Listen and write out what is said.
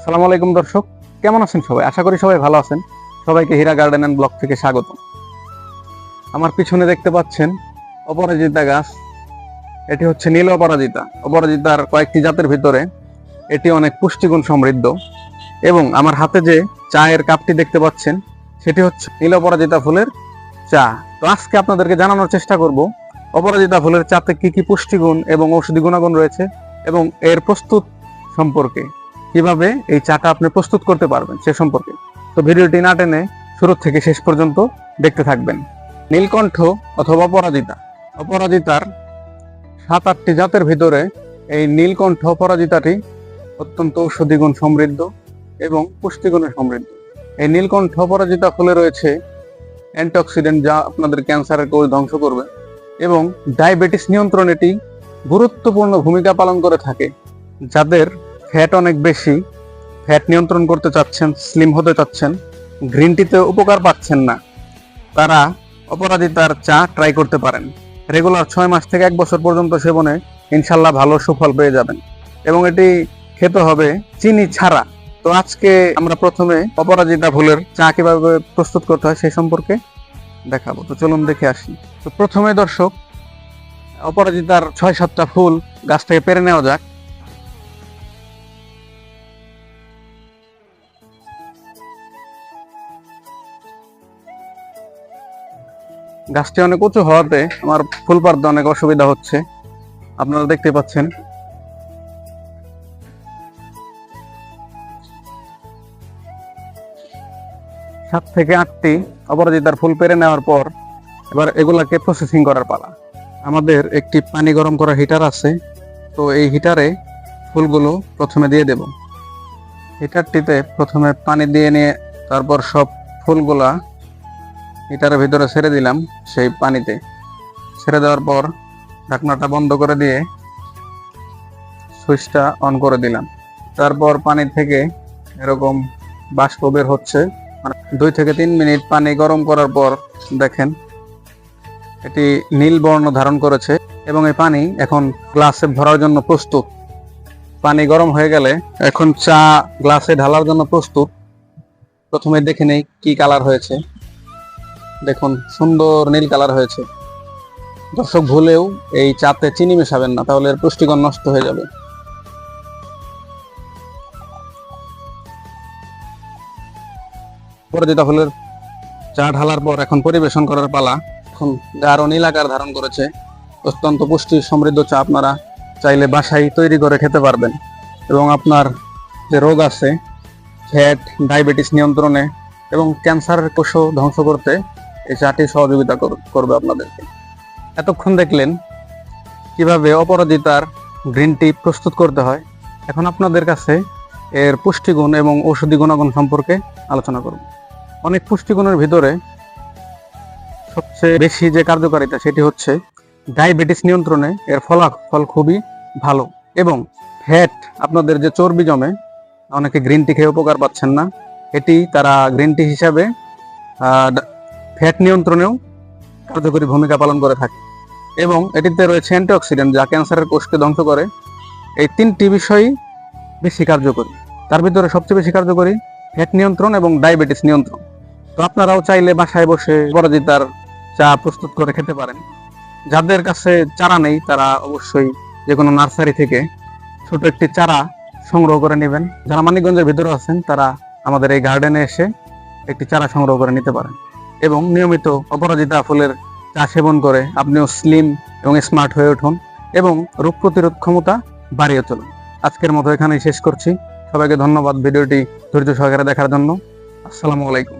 আসসালামু আলাইকুম দর্শক, কেমন আছেন সবাই? আশা করি সবাই ভালো আছেন। সবাইকে হীরা গার্ডেন অ্যান্ড ব্লগ থেকে স্বাগত। আমার পিছনে দেখতে পাচ্ছেন অপরাজিতা গাছ। এটি হচ্ছে নীল অপরাজিতা। অপরাজিতার কয়েকটি জাতের ভিতরে এটি অনেক পুষ্টিগুণ সমৃদ্ধ। এবং আমার হাতে যে চায়ের কাপটি দেখতে পাচ্ছেন সেটি হচ্ছে নীল অপরাজিতা ফুলের চা। তো আজকে আপনাদেরকে জানানোর চেষ্টা করব অপরাজিতা ফুলের চাতে কি কি পুষ্টিগুণ এবং ঔষধি গুণাগুণ রয়েছে এবং এর প্রস্তুত সম্পর্কে, কিভাবে এই চাটা আপনি প্রস্তুত করতে পারবেন সে সম্পর্কে। তো ভিডিওটি না টেনে শুরু থেকে শেষ পর্যন্ত দেখতে থাকবেন। নীলকণ্ঠ অথবা অপরাজিতা, অপরাজিতার 7-8টি জাতের ভিতরে এই নীলকণ্ঠ অপরাজিতাটি অত্যন্ত ঔষধি গুণ সমৃদ্ধ এবং পুষ্টিগুণে সমৃদ্ধ। এই নীলকণ্ঠ অপরাজিতা ফুলে রয়েছে অ্যান্টিঅক্সিডেন্ট, যা আপনাদের ক্যান্সারের কোষ ধ্বংস করবে এবং ডায়াবেটিস নিয়ন্ত্রণে এটি গুরুত্বপূর্ণ ভূমিকা পালন করে থাকে। যাদের ফ্যাট অনেক বেশি, ফ্যাট নিয়ন্ত্রণ করতে চাচ্ছেন, স্লিম হতে চাচ্ছেন, গ্রিন টিতে উপকার পাচ্ছেন না, তারা অপরাজিতার চা ট্রাই করতে পারেন। রেগুলার 6 মাস থেকে 1 বছর পর্যন্ত সেবনে ইনশাল্লাহ ভালো সুফল পেয়ে যাবেন এবং এটি খেতে হবে চিনি ছাড়া। তো আজকে আমরা প্রথমে অপরাজিতা ফুলের চা কিভাবে প্রস্তুত করতে হয় সেই সম্পর্কে দেখাবো। তো চলুন দেখে আসি। তো প্রথমে দর্শক, অপরাজিতার 6-7টা ফুল গাছ থেকে পেরে নেওয়া যাক। গাছটি অনেক উঁচু হওয়াতে আমার ফুল পাড়তে অনেক অসুবিধা হচ্ছে, আপনারা দেখতে পাচ্ছেন। সাত থেকে 8টি অপরাজিতার ফুল পেরে নেওয়ার পর এবার এগুলাকে প্রসেসিং করার পালা। আমাদের একটি পানি গরম করা হিটার আছে, তো এই হিটারে ফুলগুলো প্রথমে দিয়ে দেব। হিটারটিতে প্রথমে পানি দিয়ে নিয়ে তারপর সব ফুলগুলা হিটারের ভিতরে ছেড়ে দিলাম। সেই পানিতে ছেড়ে দেওয়ার পর ঢাকনাটা বন্ধ করে দিয়ে সুইচটা অন করে দিলাম। তারপর পানি থেকে এরকম বাষ্প বের হচ্ছে। 2 থেকে 3 মিনিট পানি গরম করার পর দেখেন এটি নীল বর্ণ ধারণ করেছে এবং এই পানি এখন গ্লাসে ভরার জন্য প্রস্তুত। পানি গরম হয়ে গেলে এখন চা গ্লাসে ঢালার জন্য প্রস্তুত। প্রথমে দেখে নেই কি কালার হয়েছে। দেখুন, সুন্দর নীল কালার হয়েছে। দর্শক, ভুলেও এই চাতে চিনি মেশাবেন না, তাহলে এর পুষ্টিগুণ নষ্ট হয়ে যাবে। অপরাজিতা ফুলের চা ঢালার পর এখন পরিবেশন করার পালা। এখন গাঢ় নীল আকার ধারণ করেছে। অত্যন্ত পুষ্টি সমৃদ্ধ চা আপনারা চাইলে বাসায় তৈরি করে খেতে পারবেন এবং আপনার যে রোগ আছে, ফ্যাট, ডায়াবেটিস নিয়ন্ত্রণে এবং ক্যান্সারের কোষও ধ্বংস করতে এই চাটি সহযোগিতা করবে আপনাদেরকে। এতক্ষণ দেখলেন কিভাবে অপরাজিতার গ্রিন টি প্রস্তুত করতে হয়। এখন আপনাদের কাছে এর পুষ্টিগুণ এবং ঔষধি গুণাগুণ সম্পর্কে আলোচনা করব। অনেক পুষ্টিগুণের ভিতরে সবচেয়ে বেশি যে কার্যকারিতা সেটি হচ্ছে ডায়াবেটিস নিয়ন্ত্রণে এর ফলাফল খুবই ভালো। এবং ফ্যাট, আপনাদের যে চর্বি জমে, অনেকে গ্রিন টি খেয়ে উপকার পাচ্ছেন না, এটি তারা গ্রিন টি হিসাবে ফ্যাট নিয়ন্ত্রণেও কার্যকরী ভূমিকা পালন করে থাকে এবং এটিতে রয়েছে অ্যান্টিঅক্সিডেন্ট, যা ক্যান্সারের কোষকে ধ্বংস করে। এই 3টি বিষয়ই বেশি কার্যকরী। তার ভিতরে সবচেয়ে বেশি কার্যকরী ফ্যাট নিয়ন্ত্রণ এবং ডায়াবেটিস নিয়ন্ত্রণ। তো আপনারাও চাইলে বাসায় বসে অপরাজিতার চা প্রস্তুত করে খেতে পারেন। যাদের কাছে চারা নেই তারা অবশ্যই যে কোনো নার্সারি থেকে ছোট একটি চারা সংগ্রহ করে নেবেন। যারা মানিকগঞ্জের ভিতরে আছেন তারা আমাদের এই গার্ডেনে এসে একটি চারা সংগ্রহ করে নিতে পারেন এবং নিয়মিত অপরাজিতা ফুলের চা সেবন করে আপনিও স্লিম এবং স্মার্ট হয়ে উঠুন এবং রোগ প্রতিরোধ ক্ষমতা বাড়িয়ে তুলুন। আজকের মতো এখানেই শেষ করছি। সবাইকে ধন্যবাদ ভিডিওটি ধৈর্য সহকারে দেখার জন্য। আসসালামু আলাইকুম।